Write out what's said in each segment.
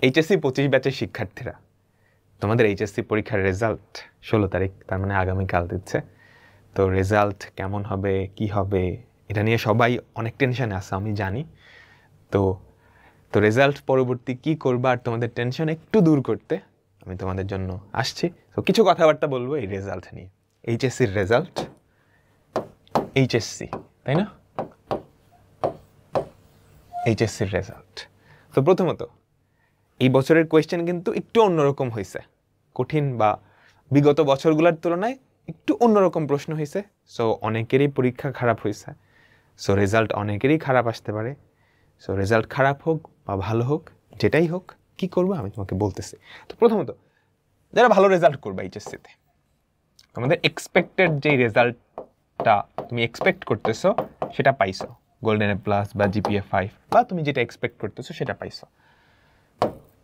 HSC 25 ব্যাচের শিক্ষার্থীরা, তোমাদের এইচএসসি পরীক্ষার রেজাল্ট 16 তারিখ, তার মানে আগামীকাল দিচ্ছে। তো রেজাল্ট কেমন হবে, কি হবে, এটা নিয়ে সবাই অনেক টেনশনে আছে, আমি জানি। তো তো রেজাল্ট পরবর্তী কি করবা আর তোমাদের টেনশন একটু দূর করতে আমি তোমাদের জন্য আসছি। তো কিছু কথাবার্তা বলবো এই রেজাল্ট নিয়ে। এইচএসসির রেজাল্ট, এইচএসসি, তাই না? এইচএসসির রেজাল্ট। তো প্রথমত এই বছরের কোয়েশ্চেন কিন্তু একটু অন্যরকম হয়েছে, কঠিন বা বিগত বছরগুলোর তুলনায় একটু অন্যরকম প্রশ্ন হয়েছে। সো অনেকেরই পরীক্ষা খারাপ হয়েছে, সো রেজাল্ট অনেকেরই খারাপ আসতে পারে। সো রেজাল্ট খারাপ হোক বা ভালো হোক, যেটাই হোক, কি করবো আমি তোমাকে বলতেছি। তো প্রথমত যারা ভালো রেজাল্ট করবে এইচএসসিতে, তোমাদের এক্সপেক্টেড যেই রেজাল্টটা তুমি এক্সপেক্ট করতেছো সেটা পাইছো, গোল্ডেন এ প্লাস বা জিপিএ 5 বা তুমি যেটা এক্সপেক্ট করতেছো সেটা পাইছো।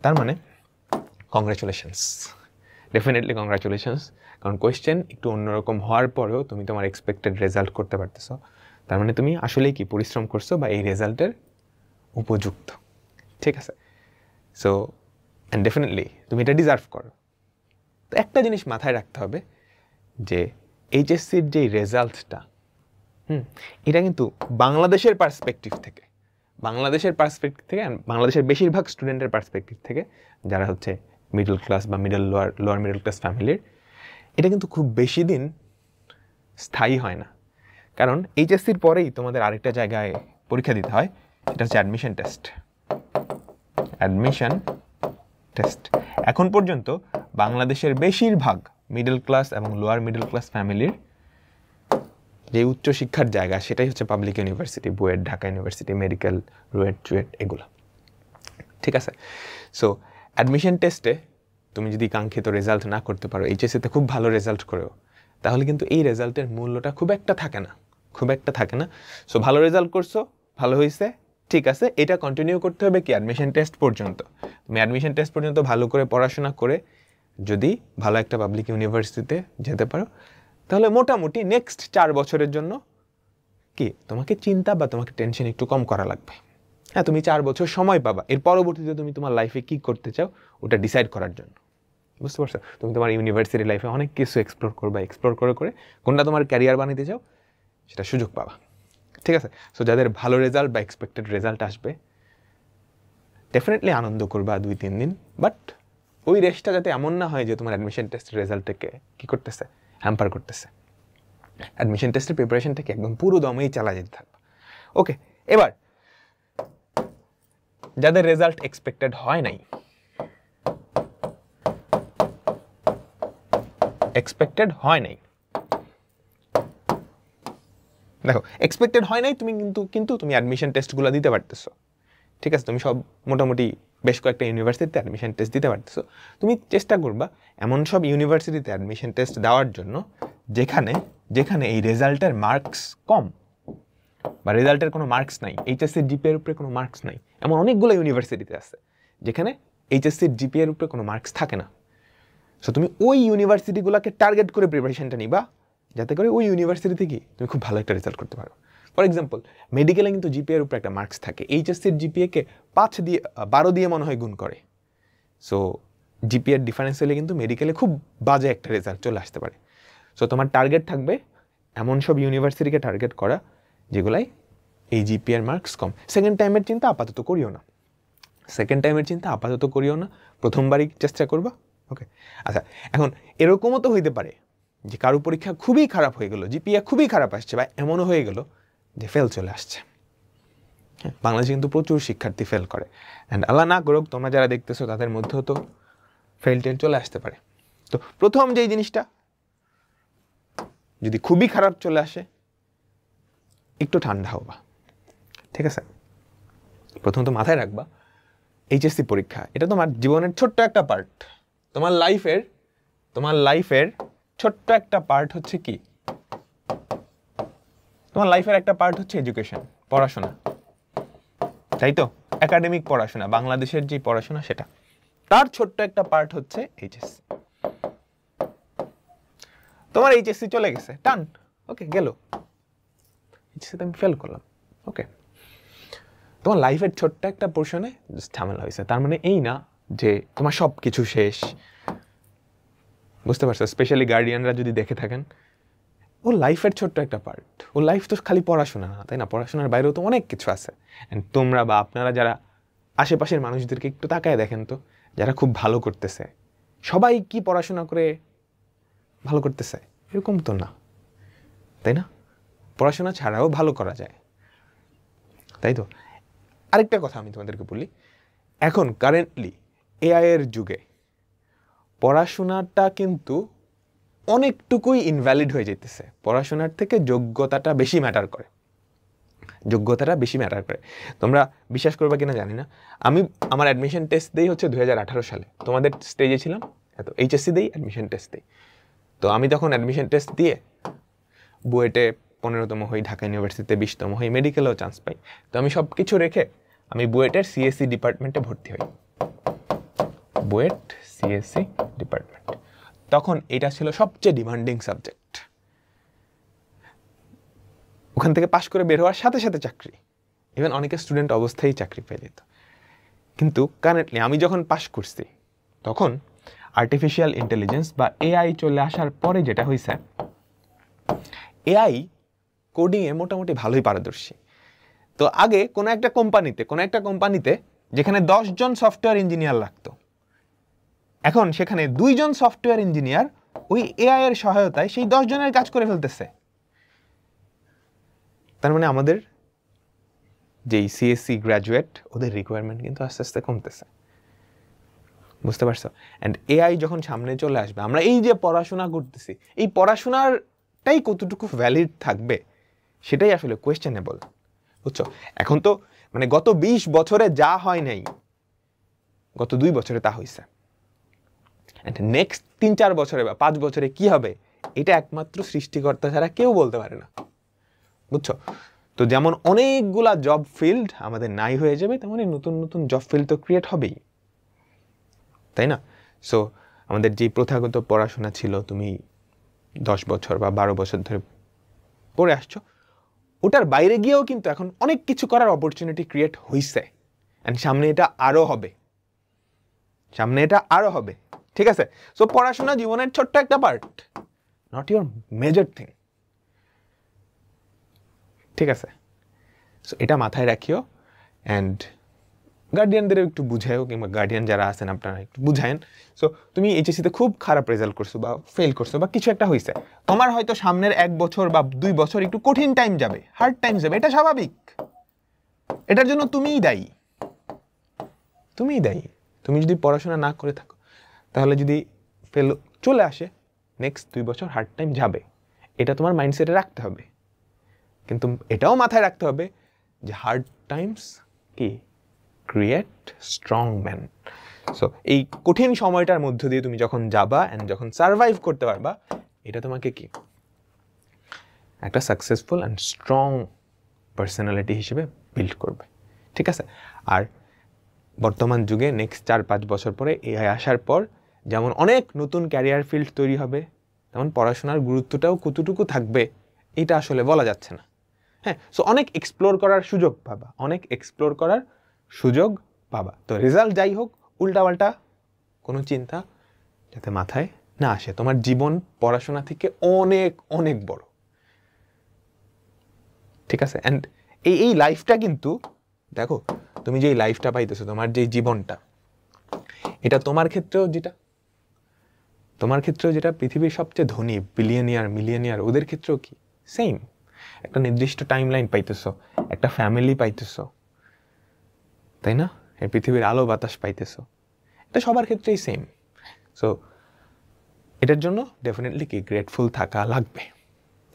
তার মানে কংগ্রাচুলেশনস, ডেফিনেটলি কংগ্রাচুলেশনস। কারণ কোয়েশ্চেন একটু অন্যরকম হওয়ার পরেও তুমি তোমার এক্সপেক্টেড রেজাল্ট করতে পারতেছো, তার মানে তুমি আসলেই কি পরিশ্রম করছো বা এই রেজাল্টের উপযুক্ত, ঠিক আছে? সো অ্যান্ড ডেফিনেটলি তুমি এটা ডিজার্ভ করো। তো একটা জিনিস মাথায় রাখতে হবে যে এইচএসসির যেই রেজাল্টটা, এটা কিন্তু বাংলাদেশের পার্সপেক্টিভ থেকে, বাংলাদেশের বেশিরভাগ স্টুডেন্টের পার্সপেক্টিভ থেকে, যারা হচ্ছে মিডল ক্লাস বা লোয়ার মিডল ক্লাস ফ্যামিলির, এটা কিন্তু খুব বেশি দিন স্থায়ী হয় না। কারণ এইচএসসির পরেই তোমাদের আরেকটা জায়গায় পরীক্ষা দিতে হয়, এটা হচ্ছে অ্যাডমিশন টেস্ট। এখন পর্যন্ত বাংলাদেশের বেশিরভাগ মিডল ক্লাস এবং লোয়ার মিডল ক্লাস ফ্যামিলির যে উচ্চশিক্ষার জায়গা, সেটাই হচ্ছে public university, BUET, Dhaka university, medical, RUET, CUET, এগুলো, ঠিক আছে? সো অ্যাডমিশন টেস্টে তুমি যদি কাঙ্ক্ষিত রেজাল্ট না করতে পারো, এইচএসসিতে খুব ভালো রেজাল্ট করেও, তাহলে কিন্তু এই রেজাল্টের মূল্যটা খুব একটা থাকে না। সো ভালো রেজাল্ট করছো, ভালো হয়েছে, ঠিক আছে, এটা কন্টিনিউ করতে হবে কি অ্যাডমিশন টেস্ট পর্যন্ত। তুমি অ্যাডমিশন টেস্ট পর্যন্ত ভালো করে পড়াশোনা করে যদি ভালো একটা পাবলিক ইউনিভার্সিটিতে যেতে পারো, তাহলে মোটামুটি নেক্সট 4 বছরের জন্য কি তোমাকে চিন্তা বা তোমাকে টেনশন একটু কম করা লাগবে। হ্যাঁ, তুমি 4 বছর সময় পাবা এর পরবর্তীতে তুমি তোমার লাইফে কি করতে চাও ওটা ডিসাইড করার জন্য, বুঝতে পারছো? তুমি তোমার ইউনিভার্সিটি লাইফে অনেক কিছু এক্সপ্লোর করে কোনটা তোমার ক্যারিয়ার বানাতে চাও সেটা সুযোগ পাবা, ঠিক আছে? সো যাদের ভালো রেজাল্ট বা এক্সপেক্টেড রেজাল্ট আসবে, ডেফিনেটলি আনন্দ করবা 2-3 দিন, বাট ওই রেসটা যাতে এমন না হয় যে তোমার অ্যাডমিশন টেস্টের রেজাল্টটাকে কি করতেছে, হ্যাম্পার করতেছে। অ্যাডমিশন টেস্টের প্রিপারেশনটাকে একদম পুরো দমেই চালা যেতে থাকবে। ওকে, এবার যাদের রেজাল্ট এক্সপেক্টেড হয় নাই, দেখো এক্সপেক্টেড হয় নাই তুমি কিন্তু তুমি অ্যাডমিশন টেস্টগুলো দিতে পারতেছো, ঠিক আছে? তুমি সব মোটামুটি বেশ কয়েকটা ইউনিভার্সিটিতে অ্যাডমিশন টেস্ট দিতে পারতেছো। তুমি চেষ্টা করবা এমন সব ইউনিভার্সিটিতে অ্যাডমিশন টেস্ট দেওয়ার জন্য যেখানে এই রেজাল্টের মার্কস কম বা রেজাল্টের কোনো মার্কস নাই, এইচএসসির জিপিএর উপরে কোনো মার্কস নাই, এমন অনেকগুলো ইউনিভার্সিটিতে আছে যেখানে এইচএসসির জিপিএর উপরে কোনো মার্কস থাকে না। সো তুমি ওই ইউনিভার্সিটিগুলোকে টার্গেট করে প্রিপারেশনটা নিবা, যাতে করে ওই ইউনিভার্সিটি থেকে তুমি খুব ভালো একটা রেজাল্ট করতে পারো। ফর এক্সাম্পল, মেডিকেলে কিন্তু জিপিএর উপরে একটা মার্কস থাকে, এইচএসসির জিপিএকে 12 দিয়ে মনে হয় গুণ করে। সো জিপিএর ডিফারেন্স হলে কিন্তু মেডিকেলে খুব বাজে একটা রেজাল্ট চলে আসতে পারে। সো তোমার টার্গেট থাকবে এমন সব ইউনিভার্সিটিকে টার্গেট করা যেগুলাই এই জিপিএর মার্কস কম। সেকেন্ড টাইমের চিন্তা আপাতত করিও না, প্রথমবারই চেষ্টা করবা, ওকে? আচ্ছা, এখন এরকমও তো হইতে পারে যে কারো পরীক্ষা খুবই খারাপ হয়ে গেল, জিপিএ খুবই খারাপ আসছে, বা এমনও হয়ে গেল যে ফেল চলে আসছে। হ্যাঁ, বাংলাদেশে কিন্তু প্রচুর শিক্ষার্থী ফেল করে, অ্যান্ড আল্লাহ না করুক তোমরা যারা দেখতেছো তাদের মধ্যেও তো ফেল চলে আসতে পারে। তো প্রথম যেই জিনিসটা, যদি খুবই খারাপ চলে আসে, একটু ঠান্ডা হবা, ঠিক আছে? প্রথমত মাথায় রাখবা এইচএসসি পরীক্ষা এটা তোমার জীবনের ছোট্ট একটা পার্ট, তোমার লাইফের ছোট্ট একটা পার্ট হচ্ছে কি, তোমার লাইফের একটা পার্ট হচ্ছে এডুকেশন, পড়াশোনা, তাই তো? একাডেমিক পড়াশোনা, বাংলাদেশের যে পড়াশোনা সেটা, তার ছোট্ট একটা পার্ট হচ্ছে এইচএসসি। তোমার এইচএসসি চলে গেছে, টান, ওকে, গেল, এইচএসসিতে আমি ফেল করলাম, ওকে, তোমার লাইফের ছোট্ট একটা পোর্শনে ঝামেলা হয়েছে। তার মানে এই না যে তোমার সব কিছু শেষ, বুঝতে পারছো? স্পেশালি গার্ডিয়ানরা যদি দেখে থাকেন, ও লাইফের ছোট্ট একটা পার্ট, ও লাইফ তো খালি পড়াশোনা না, তাই না? পড়াশোনার বাইরেও তো অনেক কিছু আছে। অ্যান্ড তোমরা বা আপনারা যারা আশেপাশের মানুষদেরকে একটু তাকায় দেখেন তো, যারা খুব ভালো করতেছে, সবাই কি পড়াশোনা করে ভালো করতেছে? এরকম তো না, তাই না? পড়াশোনা ছাড়াও ভালো করা যায়, তাই তো? আরেকটা কথা আমি তোমাদেরকে বলি, এখন কারেন্টলি এআই এর যুগে পড়াশোনাটা কিন্তু অনেকটুকুই ইনভ্যালিড হয়ে যেতেছে। পড়াশোনার থেকে যোগ্যতাটা বেশি ম্যাটার করে, যোগ্যতাটা বেশি ম্যাটার করে। তোমরা বিশ্বাস করবে কিনা জানি না, আমি আমার অ্যাডমিশন টেস্ট দিই হচ্ছে 2018 সালে, তোমাদের স্টেজে ছিলাম এত, এইচএসসি দিই, অ্যাডমিশন টেস্ট দিই। তো আমি তখন অ্যাডমিশন টেস্ট দিয়ে বুয়েটে 15তম হই, ঢাকা ইউনিভার্সিটিতে 20তম হই, মেডিকেলেও চান্স পাই। তো আমি সব কিছু রেখে আমি বুয়েটের সিএসসি ডিপার্টমেন্টে ভর্তি হই, বুয়েট সিএসসি ডিপার্টমেন্ট। তখন এটা ছিল সবচেয়ে ডিমান্ডিং সাবজেক্ট। ওখান থেকে পাশ করে বের হওয়ার সাথে সাথে চাকরি, ইভেন অনেকে স্টুডেন্ট অবস্থায় চাকরি পেয়ে যেত। কিন্তু কারেন্টলি আমি যখন পাশ করছি, তখন আর্টিফিশিয়াল ইন্টেলিজেন্স বা এআই চলে আসার পরে যেটা হয়েছে, এআই কোডিংয়ে মোটামুটি ভালোই পারদর্শী। তো আগে কোনো একটা কোম্পানিতে যেখানে 10 জন সফটওয়্যার ইঞ্জিনিয়ার লাগতো, এখন সেখানে 2 জন সফটওয়্যার ইঞ্জিনিয়ার ওই এআই এর সহায়তায় সেই 10 জনের কাজ করে ফেলতেছে। তার মানে আমাদের যেই সিএসসি গ্র্যাজুয়েট, ওদের রিকোয়ারমেন্ট কিন্তু আস্তে আস্তে কমতেছে, বুঝতে পারছো? অ্যান্ড এআই যখন সামনে চলে আসবে, আমরা এই যে পড়াশোনা করতেছি, এই পড়াশোনারটাই কতটুকু ভ্যালিড থাকবে সেটাই আসলে কোয়েশ্চেনেবল, বুঝছো? এখন তো মানে গত 20 বছরে যা হয় নাই, গত 2 বছরে তা হয়েছে। অ্যান্ড নেক্সট 3-4 বছরে বা 5 বছরে কি হবে, এটা একমাত্র সৃষ্টিকর্তা ছাড়া কেউ বলতে পারে না, বুঝছো? তো যেমন অনেকগুলা জব ফিল্ড আমাদের নাই হয়ে যাবে, তেমনই নতুন নতুন জব ফিল্ড তো ক্রিয়েট হবেই, তাই না? সো আমাদের যে প্রথাগত পড়াশোনা ছিল, তুমি 10 বছর বা 12 বছর ধরে পড়ে আসছো, ওটার বাইরে গিয়েও কিন্তু এখন অনেক কিছু করার অপরচুনিটি ক্রিয়েট হইছে। অ্যান্ড সামনে এটা আরও হবে, ঠিক আছে? সো পড়াশোনা জীবনের ছোট্ট একটা part, not your major thing, ঠিক আছে? সো এটা মাথায় রাখিও। অ্যান্ড গার্ডিয়ানদের একটু বুঝাইও, কিংবা গার্ডিয়ান যারা আছেন আপনারা একটু বুঝায়েন। সো তুমি এইচএসসিতে খুব খারাপ রেজাল্ট করছো বা ফেল করছো বা কিছু একটা হয়েছে, তোমার হয়তো সামনের 1 বছর বা 2 বছর একটু কঠিন টাইম যাবে, হার্ড টাইম যাবে, এটা স্বাভাবিক। এটার জন্য তুমিই দায়ী। তুমি যদি পড়াশোনা না করে থাকো, তাহলে যদি ফেল চলে আসে, নেক্সট 2 বছর হার্ড টাইম যাবে, এটা তোমার মাইন্ডসেটে রাখতে হবে। কিন্তু এটাও মাথায় রাখতে হবে যে হার্ড টাইমস কি ক্রিয়েট স্ট্রং ম্যান। সো এই কঠিন সময়টার মধ্য দিয়ে তুমি যখন যাবা অ্যান্ড যখন সারভাইভ করতে পারবা, এটা তোমাকে কি একটা সাকসেসফুল অ্যান্ড স্ট্রং পার্সোনালিটি হিসেবে বিল্ড করবে, ঠিক আছে? আর বর্তমান যুগে নেক্সট 4-5 বছর পরে এআই আসার পর যেমন অনেক নতুন ক্যারিয়ার ফিল্ড তৈরি হবে, তেমন পড়াশোনার গুরুত্বটাও কতটুকু থাকবে এটা আসলে বলা যাচ্ছে না। হ্যাঁ, সো অনেক এক্সপ্লোর করার সুযোগ পাবা। তো রেজাল্ট যাই হোক, উল্টাপাল্টা কোনো চিন্তা যাতে মাথায় না আসে। তোমার জীবন পড়াশোনা থেকে অনেক অনেক বড়, ঠিক আছে? অ্যান্ড এই লাইফটা কিন্তু দেখো, তুমি যে লাইফটা পাইতেছো, তোমার যে জীবনটা, এটা তোমার ক্ষেত্রেও যেটা পৃথিবীর সবচেয়ে ধনী মিলিয়নিয়ার ওদের ক্ষেত্রেও কি সেম, একটা নির্দিষ্ট টাইম লাইন পাইতেছো, একটা ফ্যামিলি পাইতেছো, তাই না? এই পৃথিবীর আলো বাতাস পাইতেছো, এটা সবার ক্ষেত্রেই সেম। সো এটার জন্য ডেফিনেটলি কি গ্রেটফুল থাকা লাগবে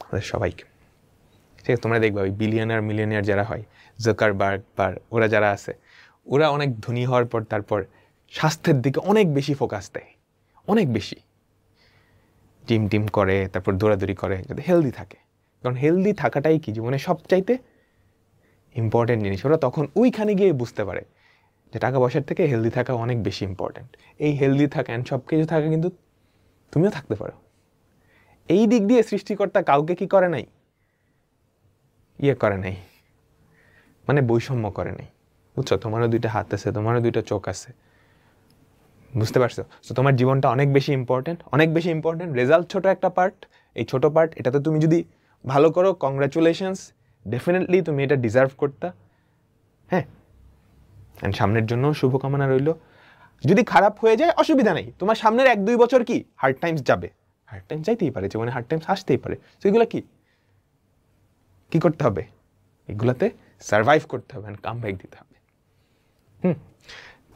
আমাদের সবাইকে, ঠিক আছে? তোমরা দেখবে ওই মিলিয়নিয়ার যারা হয়, জাকারবার্গ বা ওরা যারা আছে, ওরা অনেক ধনী হওয়ার পর তারপর স্বাস্থ্যের দিকে অনেক বেশি ফোকাস দেয়, অনেক বেশি জিম করে, তারপর দৌড়াদৌড়ি করে যাতে হেলদি থাকে। কারণ হেলদি থাকাটাই কি জীবনে সবচাইতে ইম্পর্টেন্ট জিনিস। ওরা তখন ওইখানে গিয়ে বুঝতে পারে যে টাকা পয়সার থেকে হেলদি থাকা অনেক বেশি ইম্পর্টেন্ট। এই হেলদি থাকা অ্যান্ড সব কিছু থাকা কিন্তু তুমিও থাকতে পারো। এই দিক দিয়ে সৃষ্টিকর্তা কাউকে কি করে নাই, মানে বৈষম্য করে নাই, বুঝছো? তোমারও 2টা হাত আছে, তোমারও 2টা চোখ আছে, বুঝতে পারছো? তো তোমার জীবনটা অনেক বেশি ইম্পর্টেন্ট। রেজাল্ট ছোট একটা পার্ট, এই ছোট পার্ট, এটাতে তুমি যদি ভালো করো, কংগ্রাচুলেশনস, ডেফিনেটলি তুমি এটা ডিজার্ভ করতা। হ্যাঁ, অ্যান্ড সামনের জন্য শুভকামনা রইল। যদি খারাপ হয়ে যায় অসুবিধা নেই, তোমার সামনের 1-2 বছর কি হার্ড টাইমস যাবে, হার্ড টাইমস যাইতেই পারে, জীবনে হার্ড টাইমস আসতেই পারে। তো এগুলো কি করতে হবে? এগুলাতে সার্ভাইভ করতে হবে, কাম ব্যাক দিতে হবে।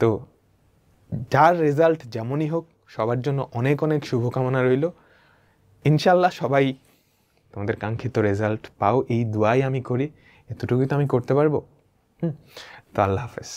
তো যার রেজাল্ট যেমনই হোক, সবার জন্য অনেক অনেক শুভকামনা রইল। ইনশাল্লাহ সবাই তোমাদের কাঙ্ক্ষিত রেজাল্ট পাও, এই দোয়াই আমি করি। এতটুকুই তো আমি করতে পারবো। তো আল্লাহ হাফেজ।